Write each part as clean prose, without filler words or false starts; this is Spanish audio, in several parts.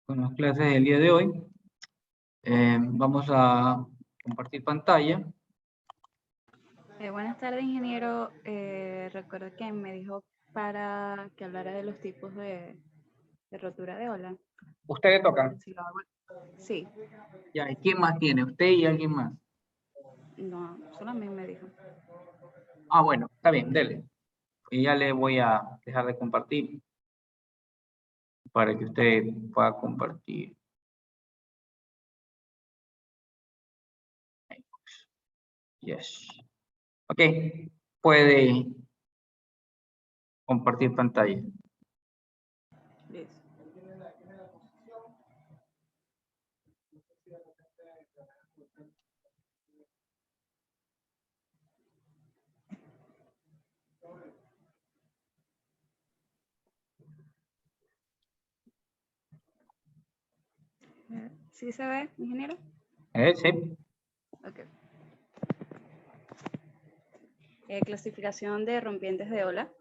con las clases del día de hoy. Vamos a compartir pantalla. Buenas tardes, ingeniero. Recuerdo que me dijo para que hablara de los tipos de rotura de ola. ¿Usted le toca? Si lo hago. Sí. Ya, ¿y quién más tiene? ¿Usted y alguien más? No, solo a mí me dijo. Ah, bueno, está bien, dele. Y ya le voy a dejar de compartir para que usted pueda compartir. Yes. Ok, puede compartir pantalla. Listo. ¿Sí se ve, ingeniero? Sí. Ok. Clasificación de rompientes de ola.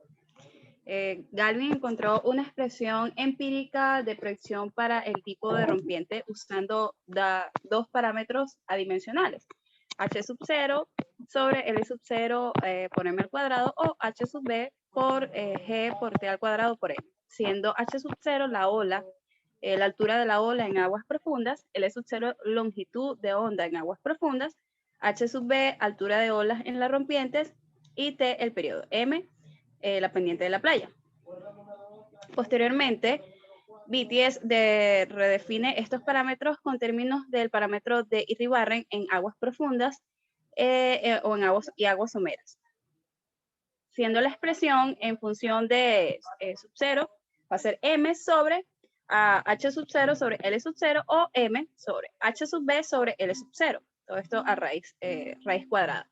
Galvin encontró una expresión empírica de proyección para el tipo de rompiente usando dos parámetros adimensionales. H sub 0 sobre L sub 0 por M al cuadrado o H sub B por G por T al cuadrado por M, siendo H sub 0 la ola, la altura de la ola en aguas profundas, L sub 0 longitud de onda en aguas profundas, H sub B altura de olas en las rompientes y T el periodo, M la pendiente de la playa. Posteriormente, BTS redefine estos parámetros con términos del parámetro de Iribarren en aguas profundas o en aguas someras, siendo la expresión en función de sub 0 va a ser M sobre H sub 0 sobre L sub 0 o M sobre H sub B sobre L sub 0. Todo esto a raíz cuadrada.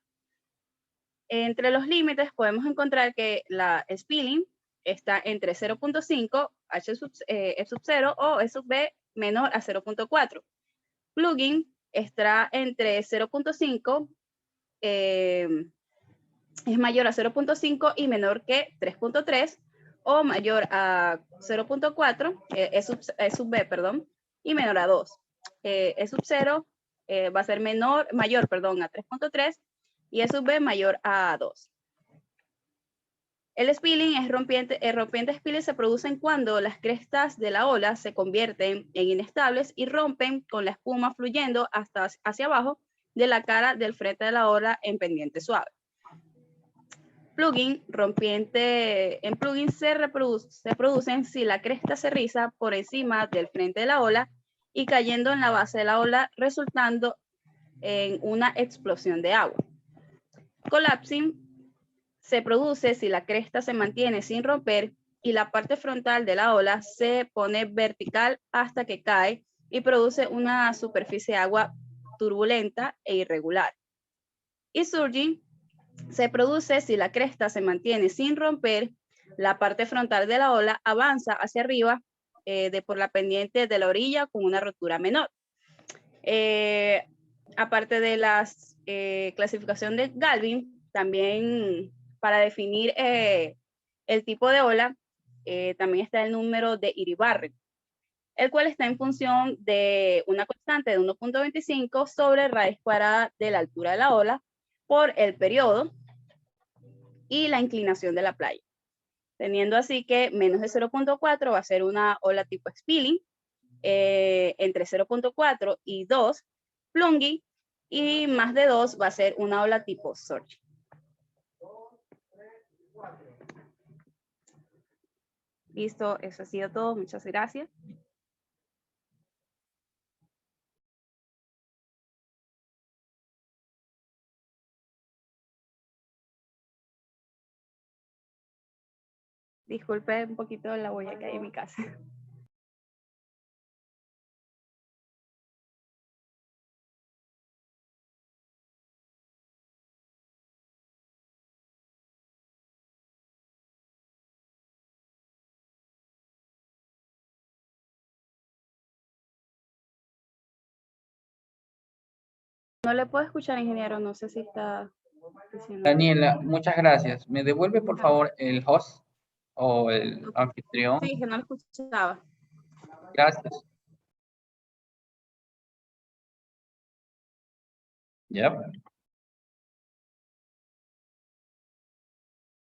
Entre los límites podemos encontrar que la spilling está entre 0.5 H sub, F sub 0 o E sub B menor a 0.4. Plugin está entre 0.5 es mayor a 0.5 y menor que 3.3 o mayor a 0.4 E sub B, perdón, y menor a 2. E sub 0 va a ser mayor, a 3.3 y E sub B mayor a 2. El spilling es rompiente spilling se producen cuando las crestas de la ola se convierten en inestables y rompen con la espuma fluyendo hasta hacia abajo de la cara del frente de la ola en pendiente suave. Plugin rompiente en plugin se producen si la cresta se riza por encima del frente de la ola y cayendo en la base de la ola, resultando en una explosión de agua. Collapsing se produce si la cresta se mantiene sin romper y la parte frontal de la ola se pone vertical hasta que cae y produce una superficie de agua turbulenta e irregular. Y surging se produce si la cresta se mantiene sin romper, la parte frontal de la ola avanza hacia arriba por la pendiente de la orilla con una rotura menor. Aparte de la clasificación de Galvin, también para definir el tipo de ola, también está el número de Iribarren, el cual está en función de una constante de 1.25 sobre raíz cuadrada de la altura de la ola por el periodo y la inclinación de la playa. Teniendo así que menos de 0.4 va a ser una ola tipo spilling, entre 0.4 y 2, plungi, y más de 2 va a ser una ola tipo surge. Listo, eso ha sido todo. Muchas gracias. Disculpe un poquito la huella que hay en mi casa. No le puedo escuchar, ingeniero. No sé si está diciendo. Daniela, muchas gracias. ¿Me devuelve, por favor, el host o el anfitrión? Sí, que no lo escuchaba. Gracias. ¿Ya?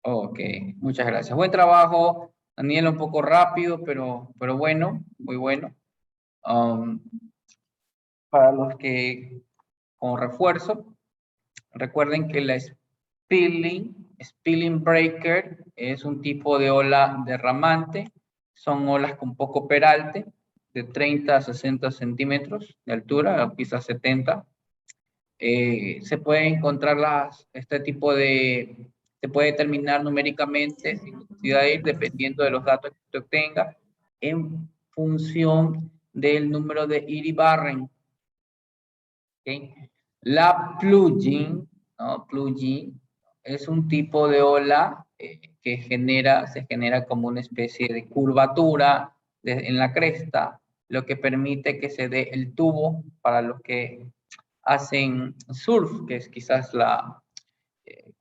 Ok, muchas gracias. Buen trabajo, Daniela, un poco rápido, pero bueno, muy bueno. Um, para los que, como refuerzo, recuerden que la spilling breaker es un tipo de ola derramante. Son olas con poco peralte, de 30 a 60 centímetros de altura, quizás 70. Se puede encontrar este tipo de, se puede determinar numéricamente sin necesidad de ir, dependiendo de los datos que usted obtenga, en función del número de Iribarren. ¿Okay? La plugin, ¿no? Plugin es un tipo de ola que se genera como una especie de curvatura en la cresta, lo que permite que se dé el tubo para los que hacen surf, que es quizás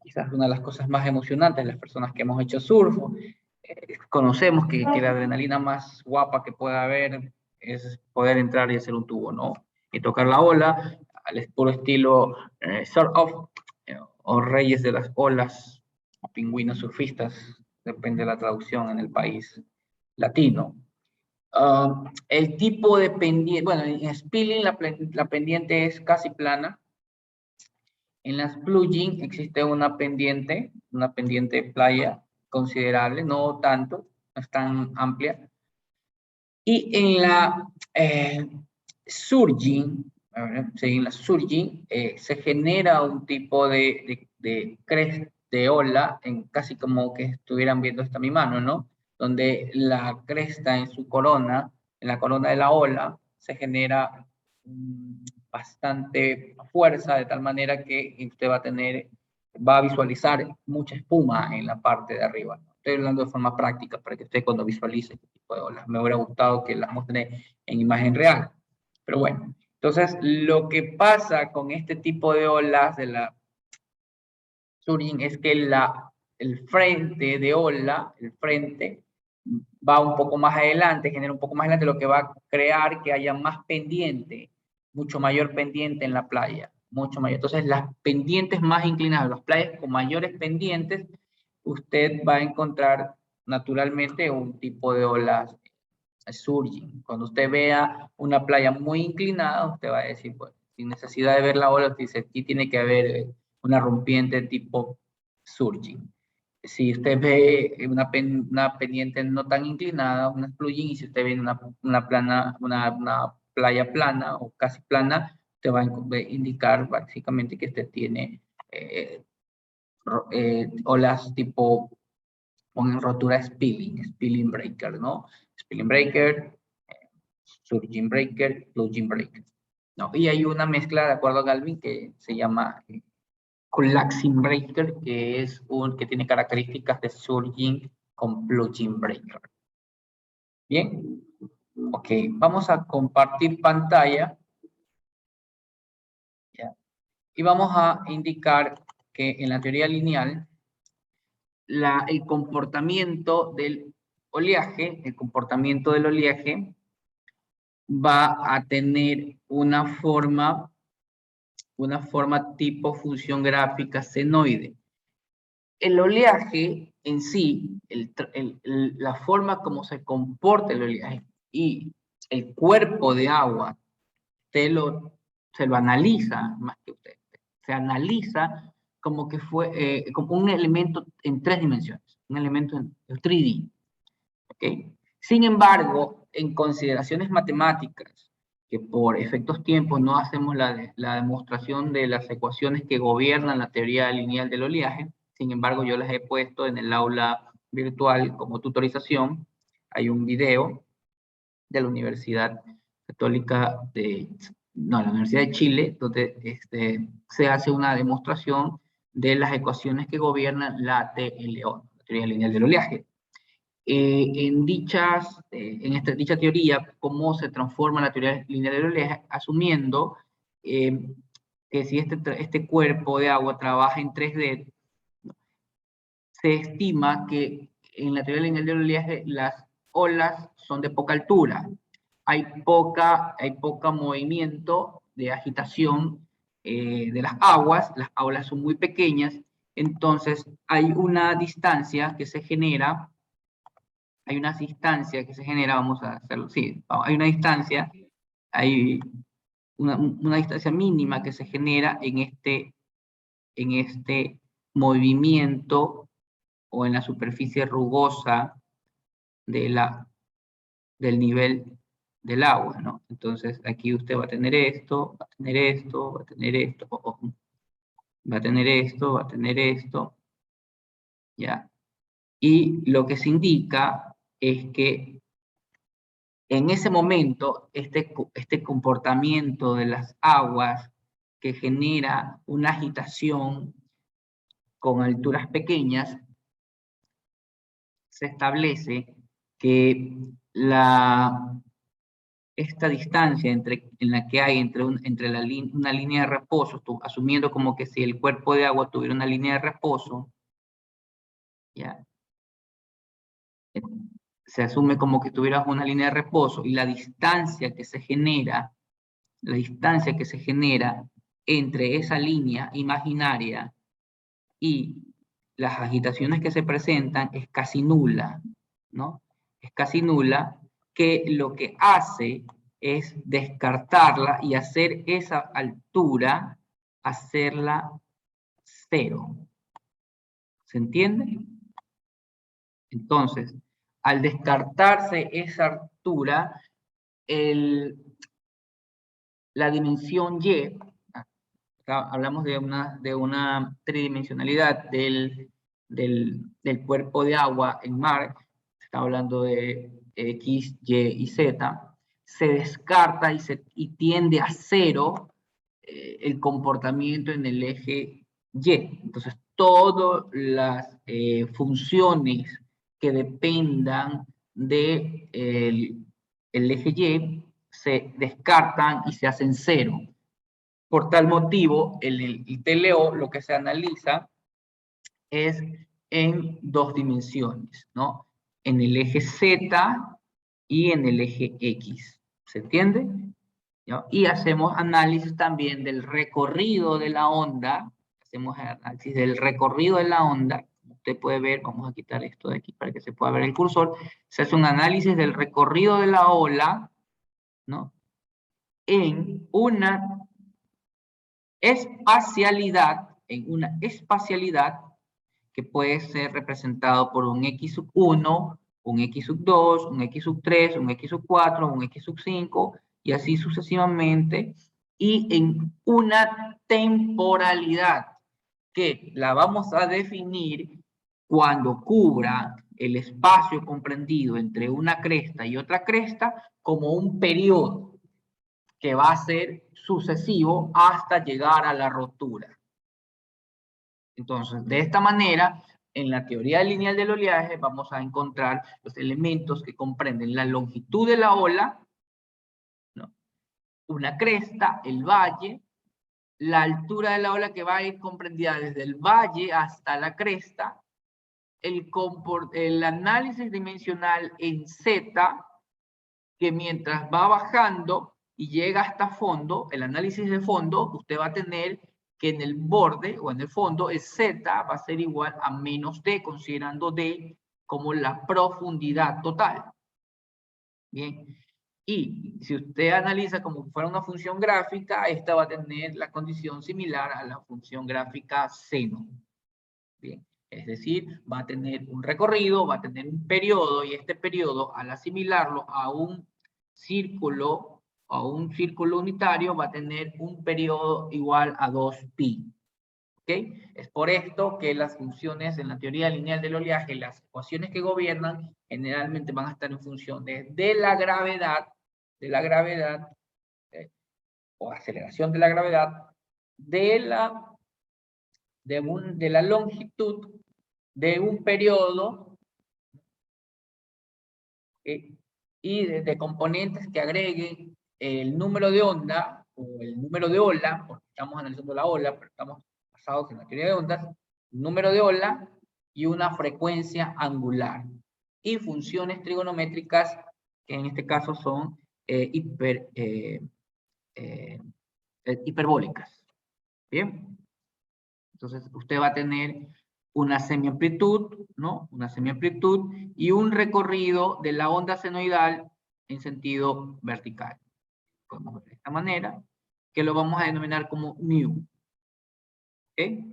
quizás una de las cosas más emocionantes de las personas que hemos hecho surf. Conocemos que la adrenalina más guapa que puede haber es poder entrar y hacer un tubo, ¿no? Y tocar la ola, al puro estilo surf-off, o reyes de las olas, o pingüinos surfistas, depende de la traducción en el país latino. El tipo de pendiente, bueno, en spilling la pendiente es casi plana. En las plugin existe una pendiente playa considerable, no tanto, no es tan amplia. Y en la surging, en la surging se genera un tipo de crest de ola, casi como que estuvieran viendo esta mi mano, ¿no? Donde la cresta en su corona, en la corona de la ola, se genera bastante fuerza, de tal manera que usted va a visualizar mucha espuma en la parte de arriba. Estoy hablando de forma práctica para que usted cuando visualice este tipo de olas. Me hubiera gustado que las muestre en imagen real. Pero bueno, entonces lo que pasa con este tipo de olas de la surging es que el frente de ola, el frente, va un poco más adelante, genera un poco más adelante, lo que va a crear que haya más pendiente, mucho mayor pendiente en la playa, mucho mayor. Entonces las pendientes más inclinadas, las playas con mayores pendientes, usted va a encontrar naturalmente un tipo de olas surging. Cuando usted vea una playa muy inclinada, usted va a decir, bueno, sin necesidad de ver la ola, usted dice, aquí tiene que haber una rompiente tipo surging. Si usted ve una pendiente no tan inclinada, una plugin, y si usted ve una playa plana o casi plana, te va a indicar básicamente que usted tiene olas tipo, ponen rotura spilling breaker, ¿no? Spilling breaker, surging breaker, plugin breaker, ¿no? Y hay una mezcla, de acuerdo a Galvin, que se llama collapsing breaker, que tiene características de surging con plugin breaker. Bien, ok, vamos a compartir pantalla, ¿ya? Y vamos a indicar que en la teoría lineal, el comportamiento del oleaje, va a tener una forma tipo función gráfica senoide. El oleaje en sí, la forma como se comporta el oleaje y el cuerpo de agua, se lo analiza más que usted. Se analiza como que como un elemento en 3 dimensiones, un elemento en 3D. ¿Okay? Sin embargo, en consideraciones matemáticas, que por efectos tiempos no hacemos la demostración de las ecuaciones que gobiernan la teoría lineal del oleaje, sin embargo yo las he puesto en el aula virtual como tutorización. Hay un video de la Universidad Católica la Universidad de Chile, donde se hace una demostración de las ecuaciones que gobiernan la TLO, la teoría lineal del oleaje. Dicha teoría, cómo se transforma la teoría lineal del oleaje, asumiendo que si este cuerpo de agua trabaja en 3D, se estima que en la teoría lineal del oleaje las olas son de poca altura. Hay poca movimiento de agitación de las aguas son muy pequeñas, entonces hay una distancia que se genera, vamos a hacerlo, sí, hay una distancia, hay una distancia mínima que se genera en este movimiento o en la superficie rugosa del nivel del agua, ¿no? Entonces aquí usted va a tener esto, va a tener esto, va a tener esto, va a tener esto, va a tener esto, ¿ya? Y lo que se indica es que en ese momento, este comportamiento de las aguas que genera una agitación con alturas pequeñas, se establece que esta distancia en la que hay entre una línea de reposo, asumiendo como que si el cuerpo de agua tuviera una línea de reposo, ¿ya? Se asume como que tuvieras una línea de reposo y la distancia que se genera entre esa línea imaginaria y las agitaciones que se presentan es casi nula, ¿no? Es casi nula, que lo que hace es descartarla y hacer esa altura, hacerla cero. ¿Se entiende? Entonces, al descartarse esa altura, la dimensión Y, hablamos de una tridimensionalidad del cuerpo de agua en mar, se está hablando de X, Y y Z, se descarta y tiende a cero el comportamiento en el eje Y. Entonces, todas las funciones que dependan del el eje Y se descartan y se hacen cero. Por tal motivo, el TLO lo que se analiza es en dos dimensiones, ¿no? En el eje Z y en el eje X. ¿Se entiende? ¿No? Y hacemos análisis también del recorrido de la onda. Hacemos análisis del recorrido de la onda. Usted puede ver, vamos a quitar esto de aquí para que se pueda ver el cursor. Se hace un análisis del recorrido de la ola, ¿no? En una espacialidad que puede ser representado por un X sub 1, un X sub 2, un X sub 3, un X sub 4, un X sub 5, y así sucesivamente, y en una temporalidad que la vamos a definir cuando cubra el espacio comprendido entre una cresta y otra cresta como un periodo que va a ser sucesivo hasta llegar a la rotura. Entonces, de esta manera, en la teoría lineal del oleaje vamos a encontrar los elementos que comprenden la longitud de la ola, ¿no? Una cresta, el valle, la altura de la ola que va a ir comprendida desde el valle hasta la cresta, el análisis dimensional en Z, que mientras va bajando y llega hasta fondo, el análisis de fondo, usted va a tener que en el borde o en el fondo el Z va a ser igual a menos D, considerando D como la profundidad total. Bien. Y si usted analiza como si fuera una función gráfica, esta va a tener la condición similar a la función gráfica seno. Bien. Es decir, va a tener un recorrido, va a tener un periodo, y este periodo, al asimilarlo a un círculo unitario, va a tener un periodo igual a 2pi. ¿Ok? Es por esto que las funciones en la teoría lineal del oleaje, las ecuaciones que gobiernan, generalmente van a estar en función de la gravedad, o aceleración de la gravedad, de la longitud de un periodo y de componentes que agreguen el número de onda o el número de ola, porque estamos analizando la ola, pero estamos basados en la teoría de ondas, un número de ola y una frecuencia angular. Y funciones trigonométricas, que en este caso son hiperbólicas. Bien. Entonces, usted va a tener una semiamplitud, ¿no? Una semiamplitud y un recorrido de la onda senoidal en sentido vertical. Podemos ver de esta manera, que lo vamos a denominar como mu. ¿Ok?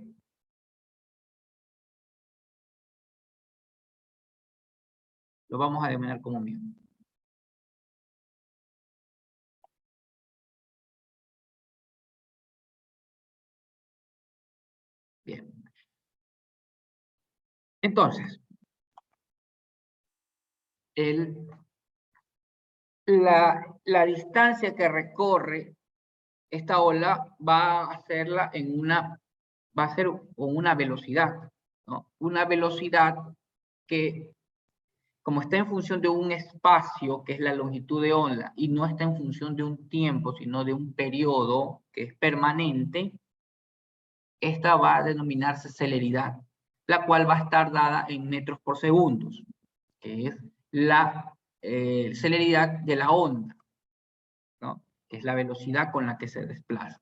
Lo vamos a denominar como mu. Bien. Entonces, la distancia que recorre esta ola va a hacerla va a ser con una velocidad, ¿no? Una velocidad que, como está en función de un espacio, que es la longitud de onda, y no está en función de un tiempo, sino de un periodo que es permanente, esta va a denominarse celeridad, la cual va a estar dada en metros por segundo, que es la celeridad de la onda, ¿no? Que es la velocidad con la que se desplaza.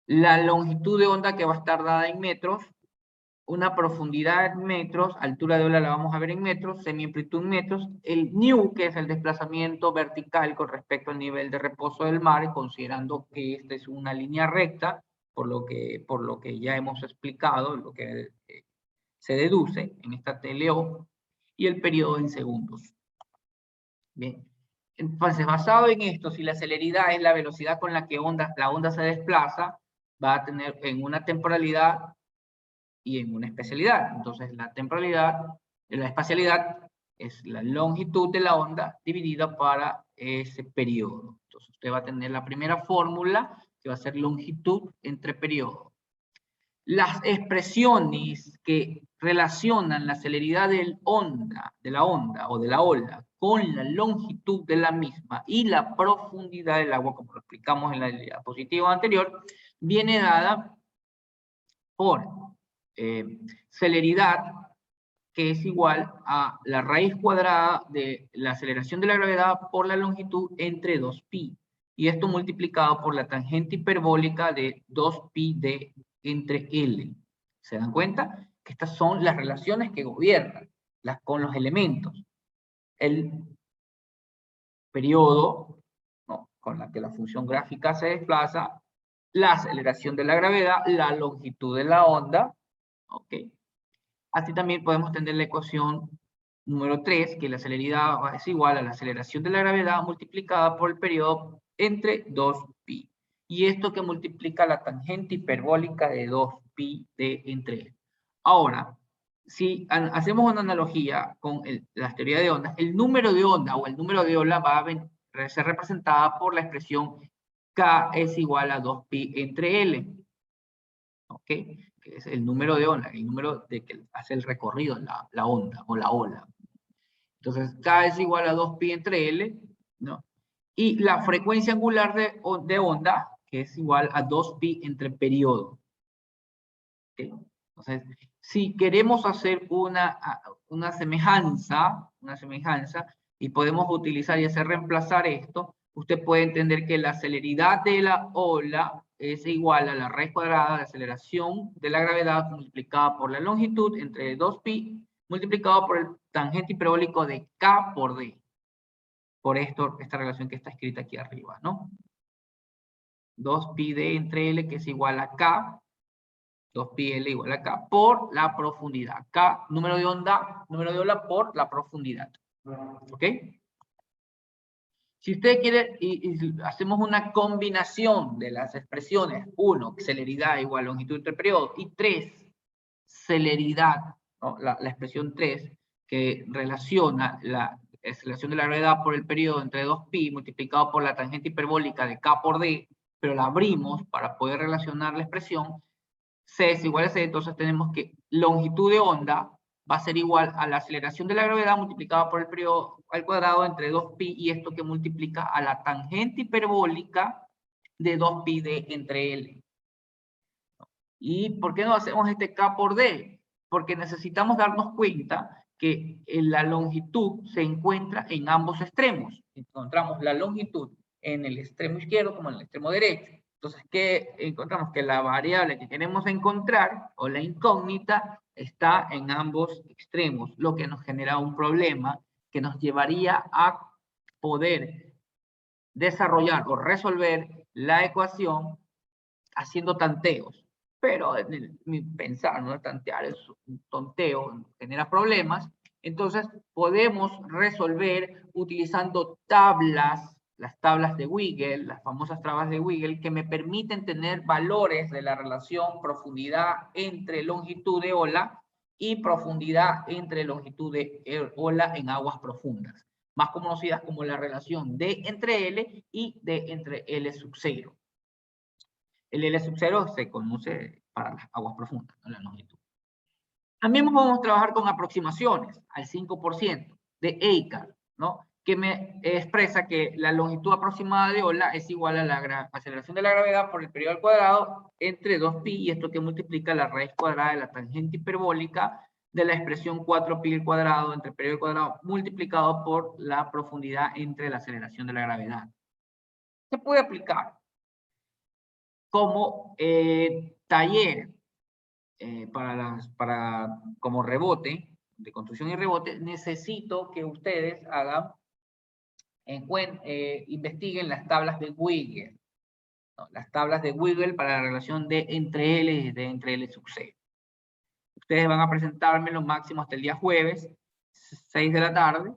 La longitud de onda que va a estar dada en metros, una profundidad en metros, altura de ola la vamos a ver en metros, semiamplitud en metros, el nu, que es el desplazamiento vertical con respecto al nivel de reposo del mar, considerando que esta es una línea recta, por lo que ya hemos explicado, lo que se deduce en esta TLO, y el periodo en segundos. Bien. Entonces, basado en esto, si la celeridad es la velocidad con la que la onda se desplaza, va a tener en una temporalidad y en una especialidad. Entonces, la espacialidad es la longitud de la onda dividida para ese periodo. Entonces, usted va a tener la primera fórmula, que va a ser longitud entre periodo. Las expresiones que relacionan la celeridad de la onda o de la ola con la longitud de la misma y la profundidad del agua, como lo explicamos en la diapositiva anterior, viene dada por celeridad, que es igual a la raíz cuadrada de la aceleración de la gravedad por la longitud entre 2pi. Y esto multiplicado por la tangente hiperbólica de 2pi d entre L. ¿Se dan cuenta? Que estas son las relaciones que gobiernan con los elementos. El periodo, ¿no?, con la que la función gráfica se desplaza, la aceleración de la gravedad, la longitud de la onda, ¿ok? Así también podemos tener la ecuación número 3, que la celeridad es igual a la aceleración de la gravedad multiplicada por el periodo entre 2pi. Y esto que multiplica la tangente hiperbólica de 2pi de entre L. Ahora, si hacemos una analogía con las teorías de ondas, el número de onda o el número de ola va a ser representada por la expresión K es igual a 2pi entre L. ¿Ok? Que es el número de onda, el número de que hace el recorrido la onda o la ola. Entonces, K es igual a 2pi entre L, ¿no? Y la frecuencia angular de onda, que es igual a 2pi entre periodo. ¿Okay? Entonces, si queremos hacer una semejanza, y podemos utilizar y hacer reemplazar esto, usted puede entender que la celeridad de la ola es igual a la raíz cuadrada de aceleración de la gravedad multiplicada por la longitud entre 2pi multiplicado por el tangente hiperbólico de K por D. Por esta relación que está escrita aquí arriba, ¿no? 2pi D entre L, que es igual a K, 2pi L igual a K, por la profundidad. K, número de ola por la profundidad. ¿Ok? Si usted quiere, y hacemos una combinación de las expresiones, 1, celeridad igual a longitud entre periodo, y 3, celeridad, ¿no? La expresión 3, que relaciona la aceleración de la gravedad por el periodo entre 2pi multiplicado por la tangente hiperbólica de K por D, pero la abrimos para poder relacionar la expresión, C es igual a C, entonces tenemos que longitud de onda va a ser igual a la aceleración de la gravedad multiplicada por el periodo al cuadrado entre 2pi y esto que multiplica a la tangente hiperbólica de 2pi d entre L. ¿Y por qué no hacemos este K por D? Porque necesitamos darnos cuenta que la longitud se encuentra en ambos extremos. Encontramos la longitud en el extremo izquierdo como en el extremo derecho. Entonces, ¿qué encontramos? Que la variable que queremos encontrar, o la incógnita, está en ambos extremos, lo que nos genera un problema que nos llevaría a poder desarrollar o resolver la ecuación haciendo tanteos. Pero en mi pensar, ¿no? Tantear es un tonteo, genera problemas. Entonces, podemos resolver utilizando tablas, las tablas de Wiggle, las famosas tablas de Wiggle, que me permiten tener valores de la relación profundidad entre longitud de ola y profundidad entre longitud de ola en aguas profundas, más conocidas como la relación D entre L y D entre L sub 0. El L sub 0 se conoce para las aguas profundas, ¿no? La longitud. También podemos trabajar con aproximaciones al 5% de EICAR, ¿no? Que me expresa que la longitud aproximada de ola es igual a la aceleración de la gravedad por el periodo al cuadrado entre 2pi, y esto que multiplica la raíz cuadrada de la tangente hiperbólica de la expresión 4pi al cuadrado entre el periodo al cuadrado multiplicado por la profundidad entre la aceleración de la gravedad. Se puede aplicar como taller como rebote, de construcción y rebote. Necesito que ustedes investiguen las tablas de Wiggle, ¿no? Las tablas de Wiggle para la relación de entre L y de entre L sub 0. Ustedes van a presentarme lo máximo hasta el día jueves, 6 de la tarde.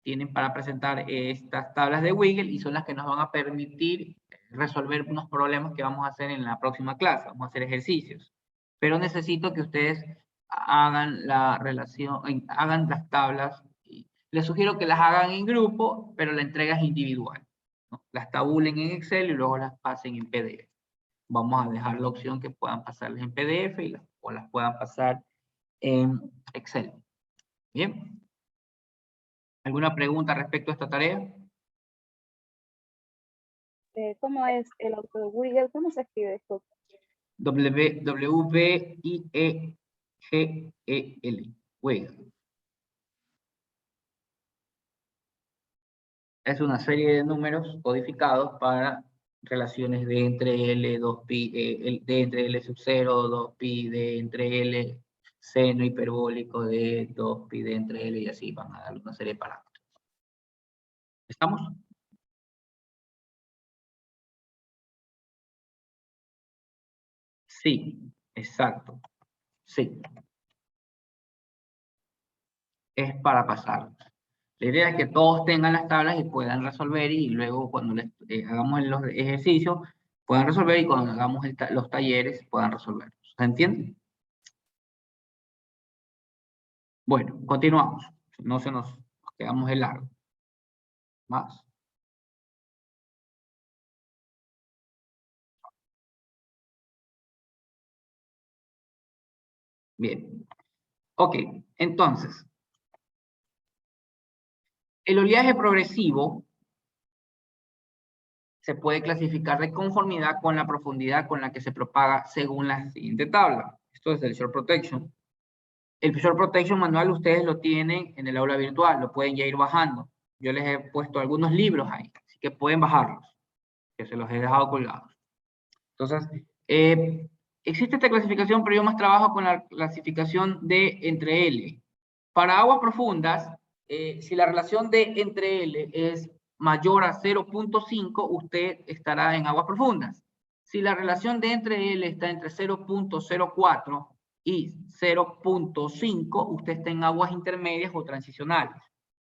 Tienen para presentar estas tablas de Wiggle y son las que nos van a permitir resolver unos problemas que vamos a hacer en la próxima clase. Vamos a hacer ejercicios. Pero necesito que ustedes hagan la relación, hagan las tablas. Les sugiero que las hagan en grupo, pero la entrega es individual, ¿no? Las tabulen en Excel y luego las pasen en PDF. Vamos a dejar la opción que puedan pasarlas en PDF o las puedan pasar en Excel. Bien. ¿Alguna pregunta respecto a esta tarea? ¿Cómo es el auto de Wiggle? ¿Cómo se escribe esto? W-I-E-G-E-L. Wiggle. Es una serie de números codificados para relaciones de entre L, 2pi, de entre L sub 0, 2pi, de entre L, seno hiperbólico de 2pi, de entre L, y así van a dar una serie de parámetros. ¿Estamos? Sí, exacto. Sí. Es para pasarlos. La idea es que todos tengan las tablas y puedan resolver, y luego cuando les hagamos los ejercicios puedan resolver, y cuando hagamos los talleres puedan resolverlos. ¿Se entiende? Bueno, continuamos. No se nos quedamos de largo. Más. Bien. Ok, entonces, el oleaje progresivo se puede clasificar de conformidad con la profundidad con la que se propaga según la siguiente tabla. Esto es el Shore Protection. El Shore Protection manual ustedes lo tienen en el aula virtual, lo pueden ya ir bajando. Yo les he puesto algunos libros ahí, así que pueden bajarlos, que se los he dejado colgados. Entonces, existe esta clasificación, pero yo más trabajo con la clasificación de entre L. Para aguas profundas, si la relación de entre L es mayor a 0.5, usted estará en aguas profundas. Si la relación de entre L está entre 0.04 y 0.5, usted está en aguas intermedias o transicionales.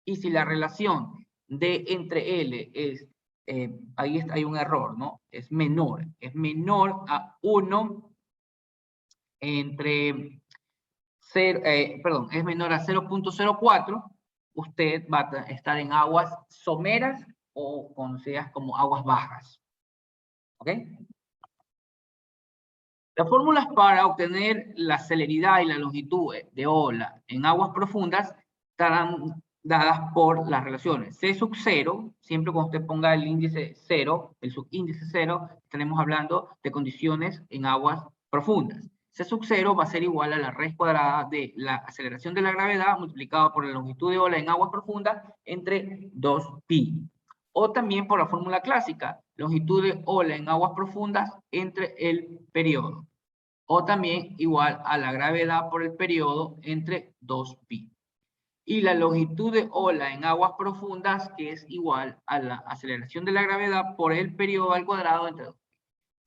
Y si la relación de entre L es, ahí hay un error, ¿no? Es menor a 1 entre 0, es menor a 0.04, usted va a estar en aguas someras o conocidas como aguas bajas. ¿Ok? Las fórmulas para obtener la celeridad y la longitud de ola en aguas profundas estarán dadas por las relaciones C sub 0, siempre cuando usted ponga el índice 0, el subíndice 0, estaremos hablando de condiciones en aguas profundas. C sub 0 va a ser igual a la raíz cuadrada de la aceleración de la gravedad multiplicado por la longitud de ola en aguas profundas entre 2pi. O también por la fórmula clásica, longitud de ola en aguas profundas entre el periodo. O también igual a la gravedad por el periodo entre 2pi. Y la longitud de ola en aguas profundas, que es igual a la aceleración de la gravedad por el periodo al cuadrado entre 2pi.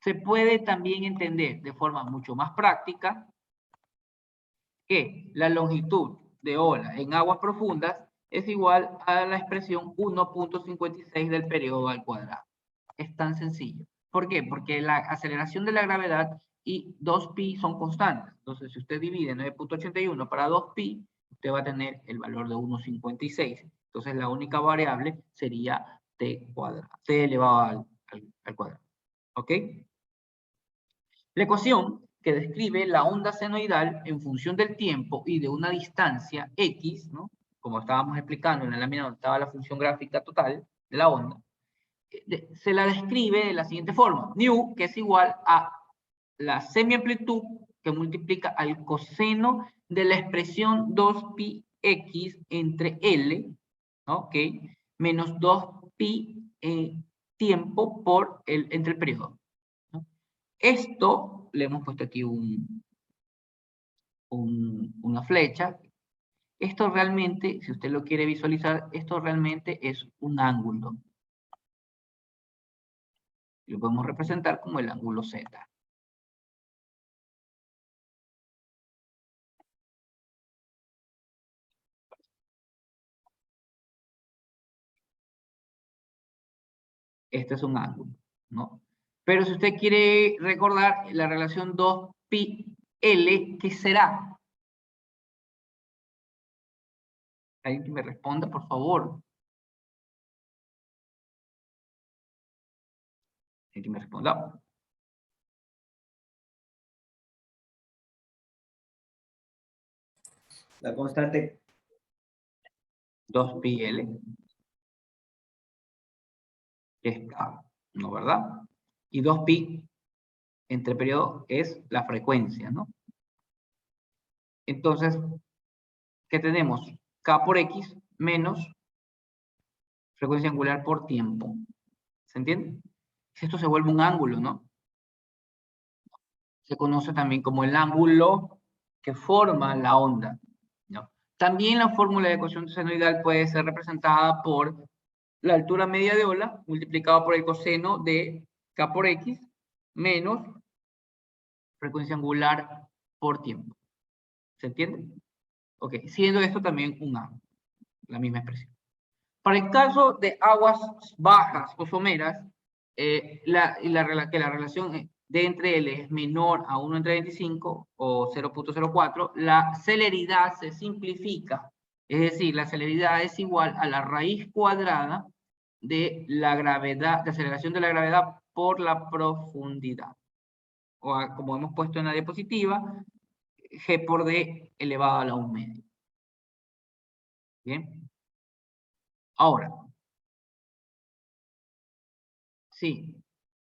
Se puede también entender de forma mucho más práctica que la longitud de ola en aguas profundas es igual a la expresión 1.56 del periodo al cuadrado. Es tan sencillo. ¿Por qué? Porque la aceleración de la gravedad y 2pi son constantes. Entonces, si usted divide 9.81 para 2pi, usted va a tener el valor de 1.56. Entonces, la única variable sería t cuadrado, t elevado al cuadrado. ¿Ok? La ecuación que describe la onda senoidal en función del tiempo y de una distancia x, ¿no? Como estábamos explicando en la lámina donde estaba la función gráfica total de la onda, se la describe de la siguiente forma. Nu, que es igual a la semiamplitud que multiplica al coseno de la expresión 2pi x entre L, ¿ok? Menos 2pi tiempo por entre el periodo. ¿No? Esto, le hemos puesto aquí una flecha. Esto realmente, si usted lo quiere visualizar, esto realmente es un ángulo. Lo podemos representar como el ángulo Z. Este es un ángulo, ¿no? Pero si usted quiere recordar la relación 2pi L, ¿qué será? Alguien que me responda, por favor. Alguien que me responda. La constante 2pi L. Que es K, ¿no? ¿Verdad? Y 2pi entre periodo es la frecuencia, ¿no? Entonces, ¿qué tenemos? K por X menos frecuencia angular por tiempo. ¿Se entiende? Esto se vuelve un ángulo, ¿no? Se conoce también como el ángulo que forma la onda, ¿no? También la fórmula de ecuación senoidal puede ser representada por la altura media de ola multiplicado por el coseno de K por X menos frecuencia angular por tiempo. ¿Se entiende? Ok, siendo esto también un ángulo, la misma expresión. Para el caso de aguas bajas o someras, que la relación de entre L es menor a 1 entre 25 o 0.04, la celeridad se simplifica. Es decir, la celeridad es igual a la raíz cuadrada de la gravedad, de aceleración de la gravedad por la profundidad. O como hemos puesto en la diapositiva, G por D elevado a la 1 medio. Bien. Ahora, sí,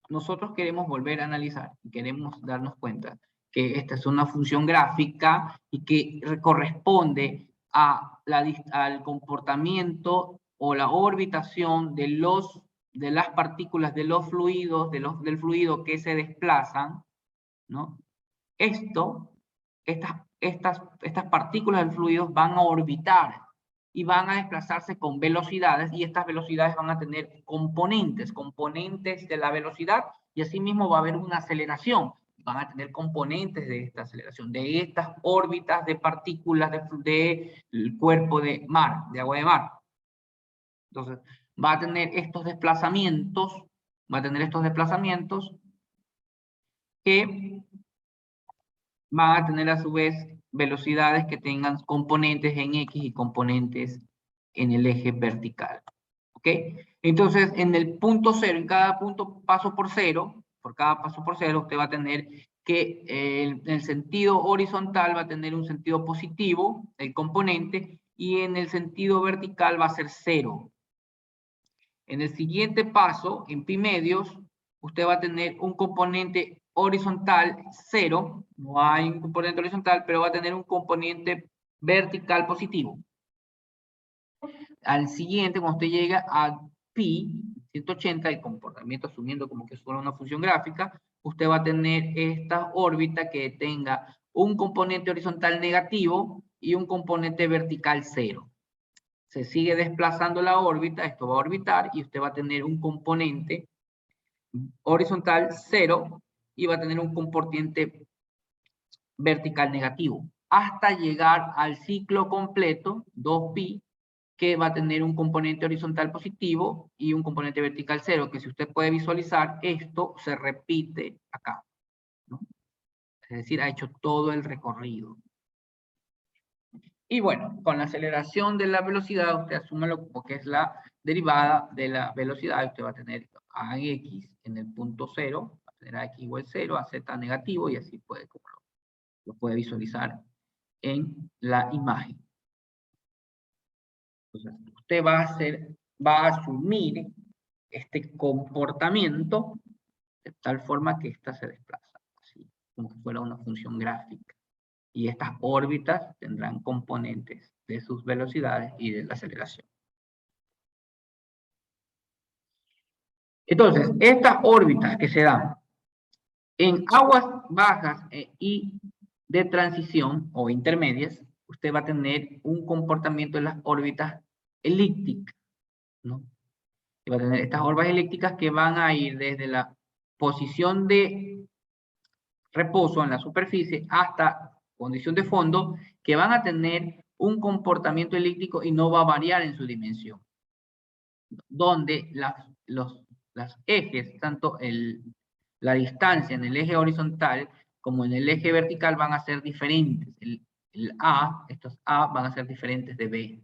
nosotros queremos volver a analizar, queremos darnos cuenta que esta es una función gráfica y que corresponde al comportamiento o la orbitación de las partículas de los fluidos, del fluido que se desplazan, ¿no? Estas partículas del fluido van a orbitar y van a desplazarse con velocidades, y estas velocidades van a tener componentes de la velocidad, y asimismo va a haber una aceleración. Van a tener componentes de esta aceleración, de estas órbitas de partículas del cuerpo de mar, de agua de mar. Entonces, va a tener estos desplazamientos, que van a tener a su vez velocidades que tengan componentes en X y componentes en el eje vertical. ¿Ok? Entonces, en el punto cero, en cada punto paso por cero, por cada paso por cero, usted va a tener que en el sentido horizontal va a tener un sentido positivo, el componente, y en el sentido vertical va a ser cero. En el siguiente paso, en pi medios, usted va a tener un componente horizontal 0, no hay un componente horizontal, pero va a tener un componente vertical positivo. Al siguiente, cuando usted llega a pi, 180, el comportamiento asumiendo como que es solo una función gráfica, usted va a tener esta órbita que tenga un componente horizontal negativo y un componente vertical 0. Se sigue desplazando la órbita, esto va a orbitar y usted va a tener un componente horizontal 0 y va a tener un componente vertical negativo, hasta llegar al ciclo completo, 2pi, que va a tener un componente horizontal positivo y un componente vertical 0, que si usted puede visualizar, esto se repite acá, ¿no? Es decir, ha hecho todo el recorrido. Y bueno, con la aceleración de la velocidad, usted asume lo que es la derivada de la velocidad, usted va a tener a en x en el punto 0, va a tener a x igual 0, a z negativo, y así puede, como lo puede visualizar en la imagen. Entonces, usted va a asumir este comportamiento de tal forma que ésta se desplaza, así como que fuera una función gráfica. Y estas órbitas tendrán componentes de sus velocidades y de la aceleración. Entonces, estas órbitas que se dan en aguas bajas y de transición o intermedias, usted va a tener un comportamiento de las órbitas elípticas, ¿no? Y va a tener estas órbitas elípticas que van a ir desde la posición de reposo en la superficie hasta condición de fondo, que van a tener un comportamiento elíptico y no va a variar en su dimensión. Donde las ejes, tanto la distancia en el eje horizontal como en el eje vertical van a ser diferentes. Estos A van a ser diferentes de B.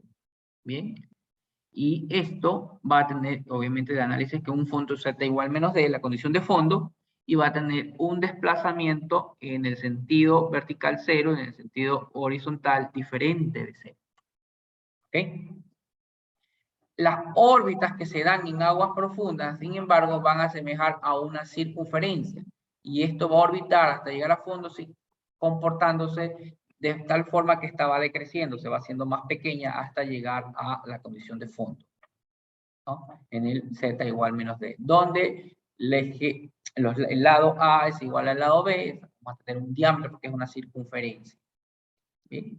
¿Bien? Y esto va a tener, obviamente, de análisis que un fondo Z igual menos D, la condición de fondo, y va a tener un desplazamiento en el sentido vertical 0, en el sentido horizontal diferente de 0. ¿Ok? Las órbitas que se dan en aguas profundas, sin embargo, van a asemejar a una circunferencia. Y esto va a orbitar hasta llegar a fondo, comportándose de tal forma que esta va decreciendo, se va haciendo más pequeña hasta llegar a la condición de fondo, ¿no? En el Z igual menos D, donde el lado A es igual al lado B, vamos a tener un diámetro porque es una circunferencia. ¿Bien?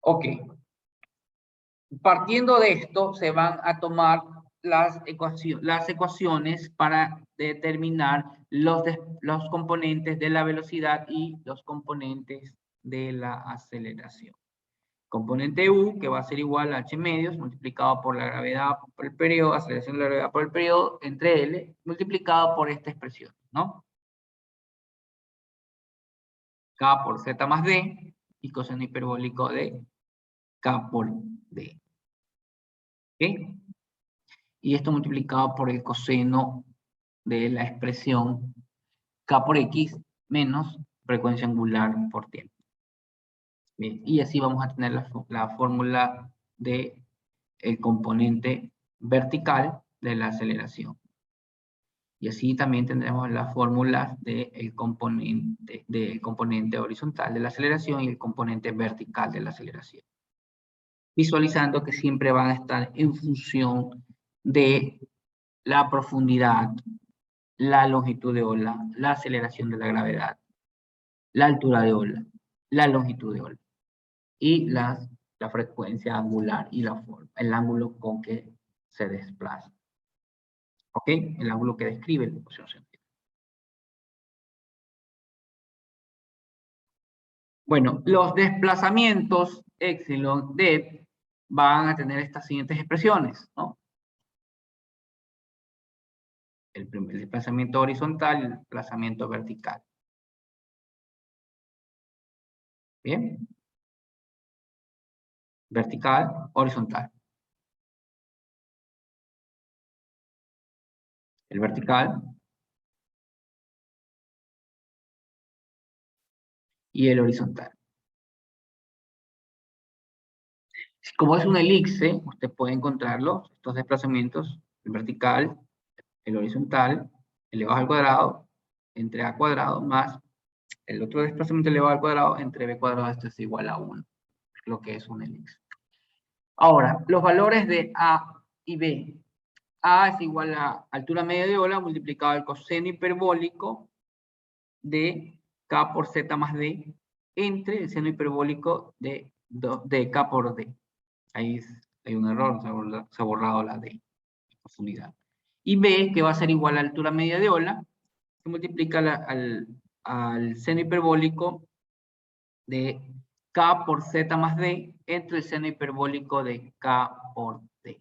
Ok. Partiendo de esto, se van a tomar las ecuaciones para determinar los componentes de la velocidad y los componentes de la aceleración. Componente U, que va a ser igual a h medios, multiplicado por la gravedad por el periodo, aceleración de la gravedad por el periodo, entre L, multiplicado por esta expresión, ¿no? K por Z más D, y coseno hiperbólico de K por D. ¿Ok? Y esto multiplicado por el coseno de la expresión K por X menos frecuencia angular por tiempo. Bien, y así vamos a tener la fórmula de el componente vertical de la aceleración. Y así también tendremos las fórmulas del componente horizontal de la aceleración y el componente vertical de la aceleración. Visualizando que siempre van a estar en función de la profundidad, la longitud de ola, la aceleración de la gravedad, la altura de ola, la longitud de ola y la frecuencia angular y el ángulo con que se desplaza. ¿Ok? El ángulo que describe la ecuación científica. Bueno, los desplazamientos epsilon d van a tener estas siguientes expresiones, ¿no? El desplazamiento horizontal y el desplazamiento vertical. ¿Bien? Vertical, horizontal. El vertical y el horizontal. Como es una elipse, usted puede encontrarlo, estos desplazamientos, el vertical, el horizontal, elevado al cuadrado, entre a cuadrado, más el otro desplazamiento elevado al cuadrado, entre b cuadrado, esto es igual a 1, lo que es una elipse. Ahora, los valores de a y b A es igual a altura media de ola multiplicado el coseno hiperbólico de K por Z más D entre el seno hiperbólico de K por D. Ahí hay un error, se ha borrado la D, profundidad. Y B, que va a ser igual a altura media de ola, que multiplica al seno hiperbólico de K por Z más D entre el seno hiperbólico de K por D.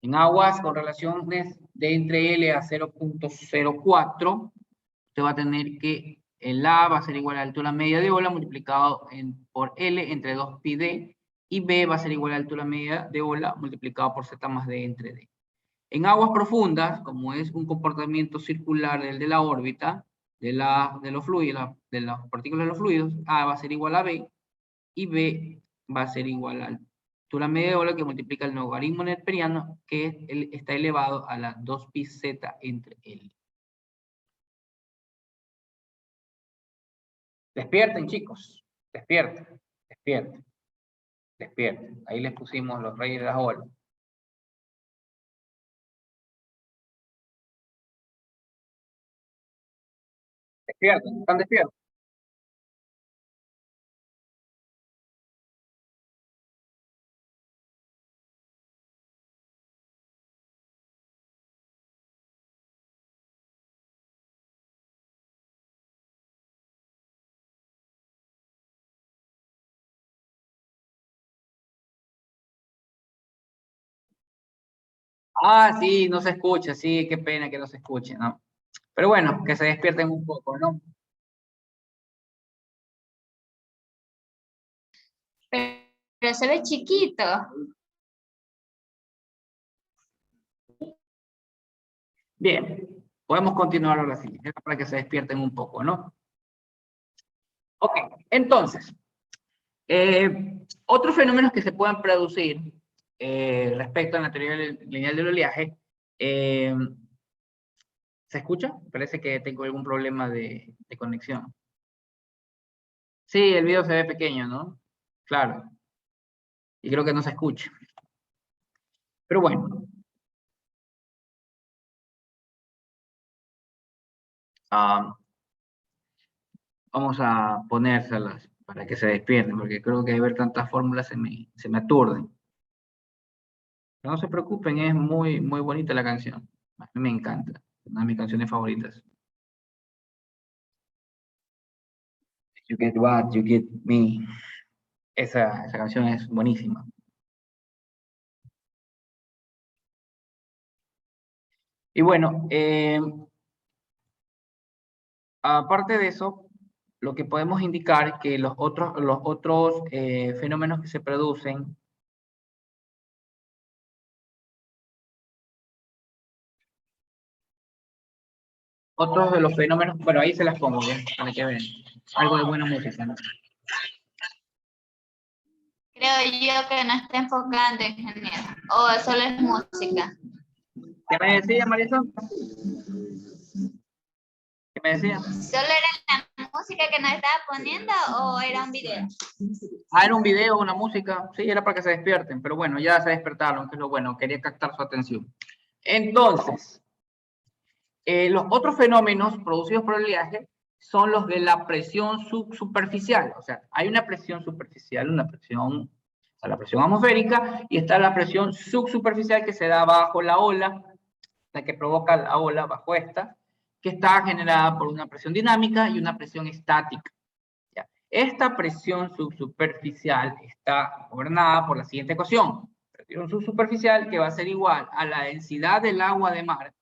En aguas con relaciones de entre L a 0.04, usted va a tener que el A va a ser igual a la altura media de ola multiplicado por L entre 2πd, y B va a ser igual a la altura media de ola multiplicado por Z más D entre D. En aguas profundas, como es un comportamiento circular del de la órbita, de los fluidos, de las partículas de los fluidos, A va a ser igual a B, y B va a ser igual a la altura media de ola que multiplica el logaritmo neperiano, que está elevado a la 2πz entre L. Despierten, chicos. Despierten, despierten, despierten. Ahí les pusimos los reyes de las olas. Despierten, están despiertos. Ah, sí, no se escucha, sí, qué pena que no se escuche, ¿no? Pero bueno, que se despierten un poco, ¿no? Pero se ve chiquito. Bien, podemos continuar ahora sí, para que se despierten un poco, ¿no? Ok, entonces, otros fenómenos que se puedan producir respecto a la teoría lineal del oleaje, ¿se escucha? Parece que tengo algún problema de conexión. Sí, el video se ve pequeño, ¿no? Claro. Y creo que no se escucha. Pero bueno. Vamos a ponérselas para que se despierten, porque creo que ver tantas fórmulas se me aturden. No se preocupen, es muy, muy bonita la canción. A mí me encanta. Una de mis canciones favoritas. You get what, you get me. Esa canción es buenísima. Y bueno, aparte de eso, lo que podemos indicar es que los otros fenómenos que se producen otros de los fenómenos, bueno, ahí se las pongo bien, para que vean. Algo de buena música, ¿no? Creo yo que no está enfocando, ingeniero. O solo es música. ¿Qué me decía, Marisol? ¿Qué me decía? ¿Solo era la música que nos estaba poniendo o era un video? Ah, era un video, una música. Sí, era para que se despierten, pero bueno, ya se despertaron, que es lo bueno, quería captar su atención. Entonces, los otros fenómenos producidos por el oleaje son los de la presión subsuperficial. O sea, hay una presión superficial, una presión, la presión atmosférica, y está la presión subsuperficial que se da bajo la ola, la que provoca la ola bajo esta, que está generada por una presión dinámica y una presión estática. ¿Ya? Esta presión subsuperficial está gobernada por la siguiente ecuación. Presión subsuperficial que va a ser igual a la densidad del agua de mar,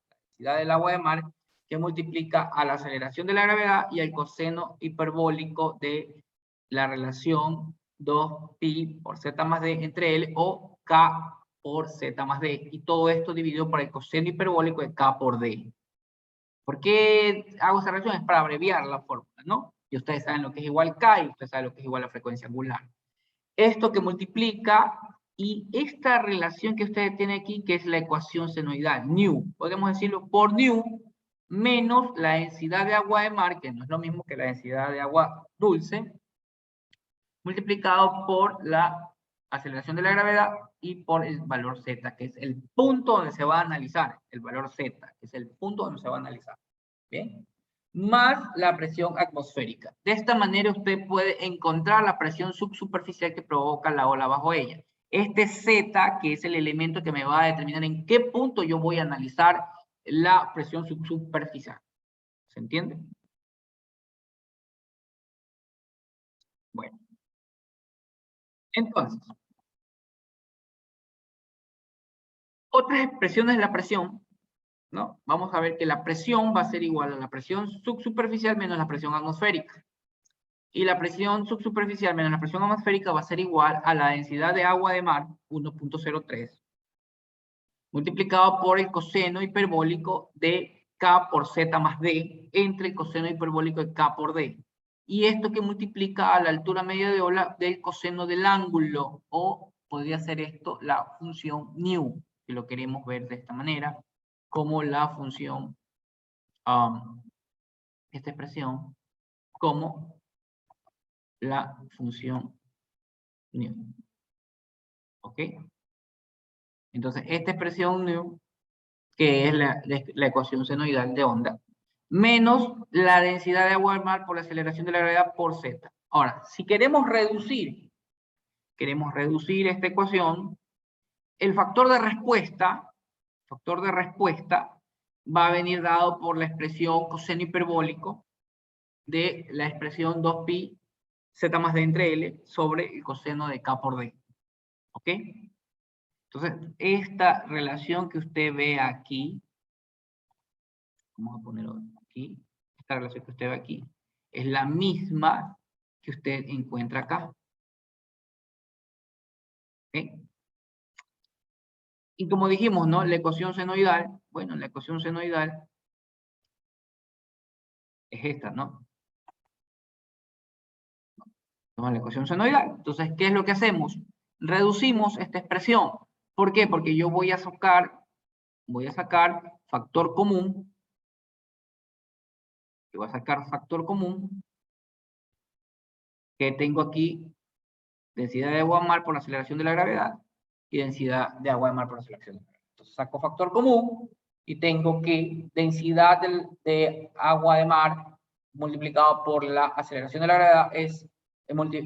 que multiplica a la aceleración de la gravedad y al coseno hiperbólico de la relación 2pi por z más d entre L o K por z más d. Y todo esto dividido por el coseno hiperbólico de K por d. ¿Por qué hago esa relación? Es para abreviar la fórmula, ¿no? Y ustedes saben lo que es igual K y ustedes saben lo que es igual a la frecuencia angular. Esto que multiplica y esta relación que ustedes tienen aquí, que es la ecuación senoidal, nu, podemos decirlo por nu, menos la densidad de agua de mar, que no es lo mismo que la densidad de agua dulce, multiplicado por la aceleración de la gravedad y por el valor Z, que es el punto donde se va a analizar, el valor Z, que es el punto donde se va a analizar. ¿Bien? Más la presión atmosférica. De esta manera usted puede encontrar la presión subsuperficial que provoca la ola bajo ella. Este Z, que es el elemento que me va a determinar en qué punto yo voy a analizar la presión subsuperficial. ¿Se entiende? Bueno. Entonces, otras expresiones de la presión, ¿no? Vamos a ver que la presión va a ser igual a la presión subsuperficial menos la presión atmosférica. Y la presión subsuperficial menos la presión atmosférica va a ser igual a la densidad de agua de mar, 1.03, multiplicado por el coseno hiperbólico de K por Z más D, entre el coseno hiperbólico de K por D. Y esto que multiplica a la altura media de ola del coseno del ángulo, o podría ser esto la función nu, que lo queremos ver de esta manera, como la función, esta expresión, como la función nu. ¿Ok? Entonces, esta expresión nu, que es la ecuación senoidal de onda, menos la densidad de agua del mar por la aceleración de la gravedad por Z. Ahora, si queremos reducir esta ecuación, el factor de respuesta va a venir dado por la expresión coseno hiperbólico de la expresión 2pi Z más D entre L sobre el coseno de K por D. ¿Ok? Entonces, esta relación que usted ve aquí, vamos a ponerlo aquí, esta relación que usted ve aquí, es la misma que usted encuentra acá. ¿Ok? Y como dijimos, ¿no? La ecuación senoidal, bueno, la ecuación senoidal es esta, ¿no? La ecuación senoidal. Entonces, ¿qué es lo que hacemos? Reducimos esta expresión. ¿Por qué? Porque yo voy a sacar factor común. Yo voy a sacar factor común que tengo aquí, densidad de agua de mar por la aceleración de la gravedad y densidad de agua de mar por la aceleración de la gravedad. Entonces saco factor común y tengo que densidad de agua de mar multiplicado por la aceleración de la gravedad es,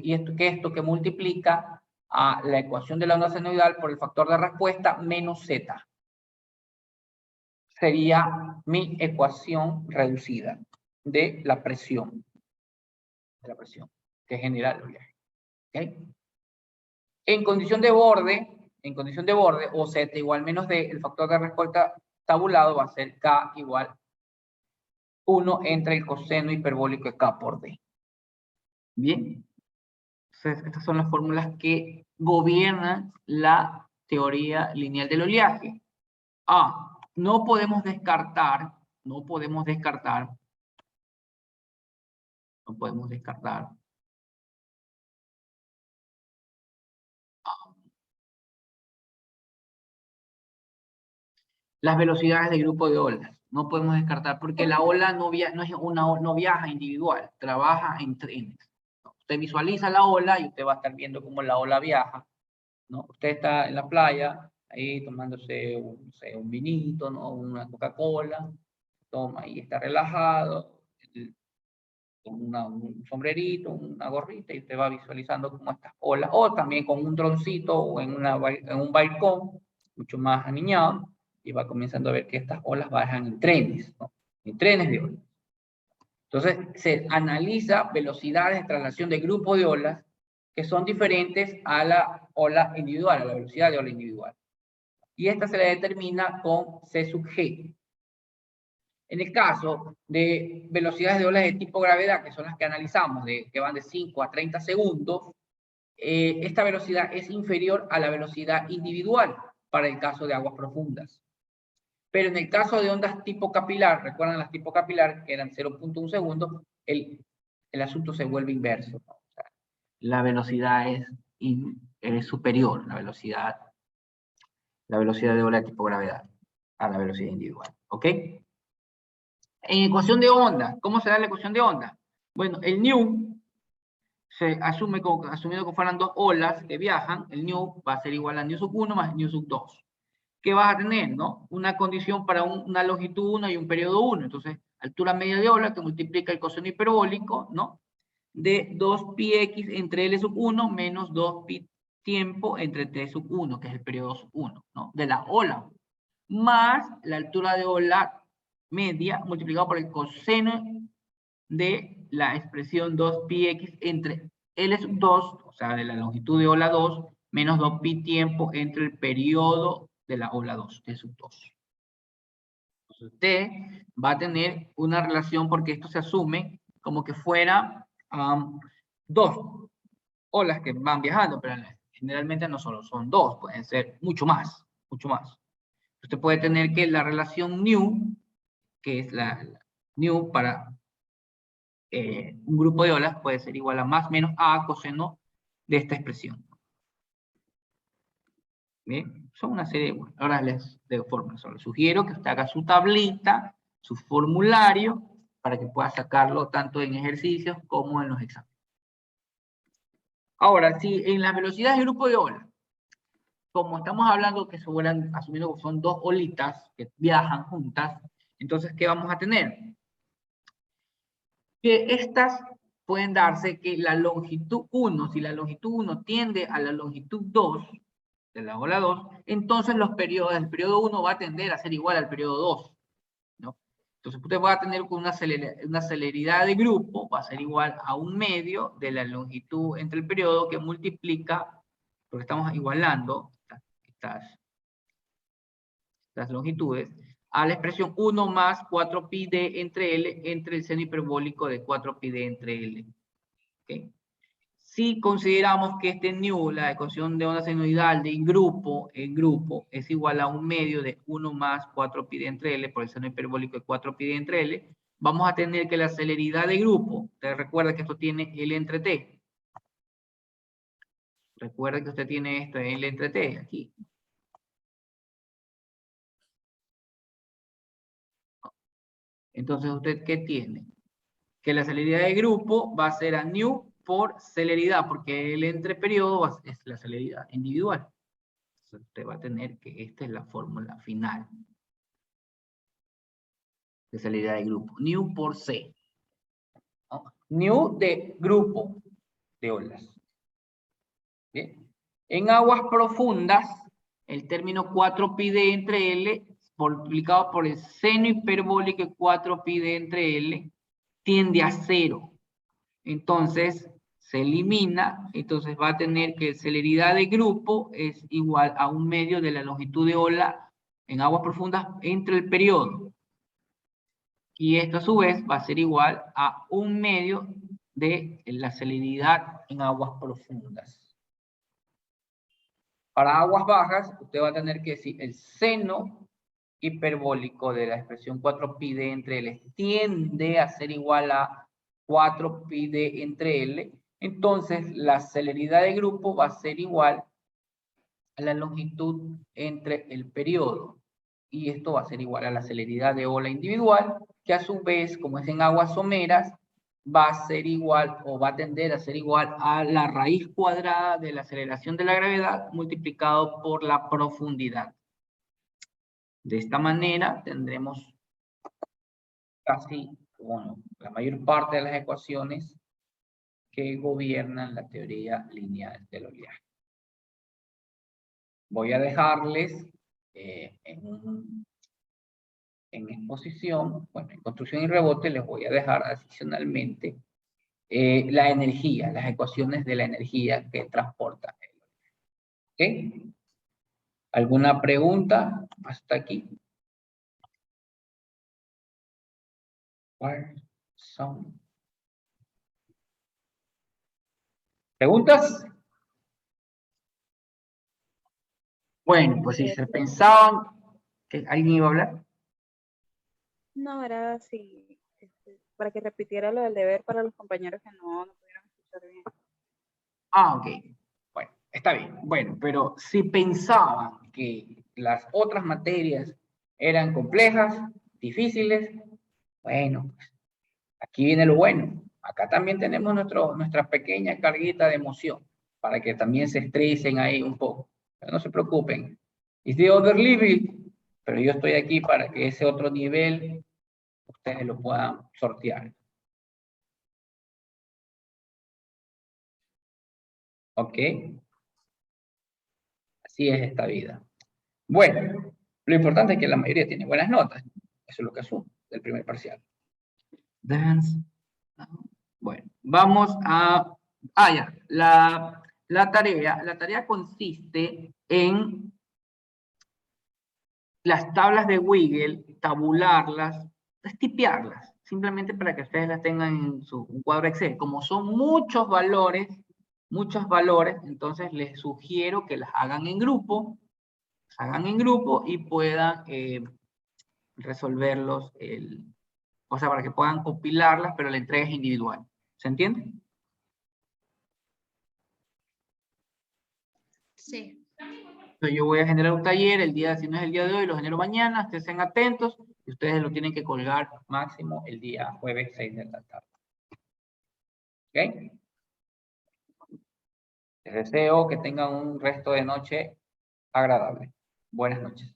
y esto que multiplica a la ecuación de la onda senoidal por el factor de respuesta menos Z. Sería mi ecuación reducida de la presión. Que genera el oleaje. ¿Okay? En condición de borde, o Z igual menos D, el factor de respuesta tabulado va a ser K igual 1 entre el coseno hiperbólico de K por D. Bien. Entonces, estas son las fórmulas que gobiernan la teoría lineal del oleaje. No podemos descartar las velocidades de grupo de olas. No podemos descartar, porque la ola no viaja individual, trabaja en trenes. Usted visualiza la ola y usted va a estar viendo cómo la ola viaja, ¿no? Usted está en la playa, ahí tomándose un vinito, ¿no? Una Coca-Cola, toma y está relajado, con un sombrerito, una gorrita, y usted va visualizando cómo estas olas, o también con un droncito o en un balcón, mucho más aniñado, y va comenzando a ver que estas olas bajan en trenes, ¿no? En trenes de olas. Entonces, se analiza velocidades de traslación de grupo de olas que son diferentes a la ola individual, a la velocidad de ola individual. Y esta se le determina con C sub G. En el caso de velocidades de olas de tipo gravedad, que son las que analizamos, que van de 5 a 30 segundos, esta velocidad es inferior a la velocidad individual para el caso de aguas profundas. Pero en el caso de ondas tipo capilar, recuerdan las tipo capilar, que eran 0.1 segundos, el asunto se vuelve inverso, ¿no? O sea, la velocidad es superior, la velocidad de ola de tipo gravedad a la velocidad individual. ¿Ok? En ecuación de onda, ¿cómo se da la ecuación de onda? Bueno, el nu se asume asumiendo que fueran dos olas que viajan, el nu va a ser igual a nu sub 1 más nu sub 2. ¿Qué vas a tener, no? Una condición para una longitud 1 y un periodo 1. Entonces, altura media de ola que multiplica el coseno hiperbólico, ¿no? De 2πx entre L sub 1 menos 2π tiempo entre T sub 1, que es el periodo sub 1, ¿no? De la ola, más la altura de ola media multiplicado por el coseno de la expresión 2πx entre L sub 2, o sea, de la longitud de ola 2, menos 2π tiempo entre el periodo de la ola 2, T sub 2. Entonces, T va a tener una relación, porque esto se asume como que fuera dos olas que van viajando, pero generalmente no solo son dos, pueden ser mucho más, mucho más. Usted puede tener que la relación nu, que es la nu para un grupo de olas, puede ser igual a más menos a coseno de esta expresión. Bien, son una serie, bueno, ahora les de fórmulas. Les sugiero que usted haga su tablita, su formulario, para que pueda sacarlo tanto en ejercicios como en los exámenes. Ahora, si en las velocidades de grupo de olas, como estamos hablando que sobran, asumiendo que son dos olitas que viajan juntas, entonces, ¿qué vamos a tener? Que estas pueden darse que la longitud 1, si la longitud 1 tiende a la longitud 2, de la ola 2, entonces el periodo 1 va a tender a ser igual al periodo 2, ¿no? Entonces usted va a tener una celeridad de grupo, va a ser igual a 1/2 de la longitud entre el periodo, que multiplica, porque estamos igualando estas longitudes, a la expresión 1 más 4πd entre L entre el seno hiperbólico de 4πd entre L. ¿Okay? Si consideramos que este nu, la ecuación de onda senoidal de en grupo, es igual a 1/2 de 1 más 4πd entre L por el seno hiperbólico de 4πd entre L, vamos a tener que la celeridad de grupo, usted recuerda que esto tiene L entre T. Recuerda que usted tiene esto L entre T aquí. Entonces, ¿usted qué tiene? Que la celeridad de grupo va a ser a nu por celeridad, porque el entre periodo es la celeridad individual. Entonces, usted va a tener que esta es la fórmula final de celeridad de grupo. Nu por C. ¿No? Nu de grupo de olas. ¿Bien? En aguas profundas, el término 4πd entre L multiplicado por el seno hiperbólico de 4πd entre L tiende a 0. Entonces, se elimina, entonces va a tener que celeridad de grupo es igual a 1/2 de la longitud de ola en aguas profundas entre el periodo. Y esto a su vez va a ser igual a 1/2 de la celeridad en aguas profundas. Para aguas bajas, usted va a tener que decir el seno hiperbólico de la expresión 4πd entre L tiende a ser igual a 4πd entre L, entonces la celeridad de grupo va a ser igual a la longitud entre el periodo, y esto va a ser igual a la celeridad de ola individual, que a su vez, como es en aguas someras, va a ser igual, o va a tender a ser igual a la raíz cuadrada de la aceleración de la gravedad multiplicado por la profundidad. De esta manera tendremos casi, bueno, la mayor parte de las ecuaciones que gobiernan la teoría lineal del oleaje. Voy a dejarles en exposición, bueno, en construcción y rebote les voy a dejar adicionalmente la energía, las ecuaciones de la energía que transporta el oleaje. ¿Ok? ¿Alguna pregunta hasta aquí? ¿Preguntas? Bueno, pues si se pensaban que alguien iba a hablar. No, era así, para que repitiera lo del deber para los compañeros que no pudieron escuchar bien. Ah, ok. Bueno, está bien. Bueno, pero si pensaban que las otras materias eran complejas, difíciles, bueno, pues aquí viene lo bueno. Acá también tenemos nuestra pequeña carguita de emoción, para que también se estresen ahí un poco. Pero no se preocupen. It's the other level, pero yo estoy aquí para que ese otro nivel ustedes lo puedan sortear. ¿Ok? Así es esta vida. Bueno, lo importante es que la mayoría tiene buenas notas. Eso es lo que asumo del primer parcial. Dance. Bueno, vamos a... ya. La tarea consiste en las tablas de Wiggle, tabularlas, tipearlas, simplemente para que ustedes las tengan en su cuadro Excel. Como son muchos valores, entonces les sugiero que las hagan en grupo, y puedan resolverlos, o sea, para que puedan compilarlas, pero la entrega es individual. ¿Se entiende? Sí. Entonces yo voy a generar un taller, si no es el día de hoy, lo genero mañana, ustedes sean atentos, y ustedes lo tienen que colgar máximo el día jueves 6 de la tarde. ¿Ok? Les deseo que tengan un resto de noche agradable. Buenas noches.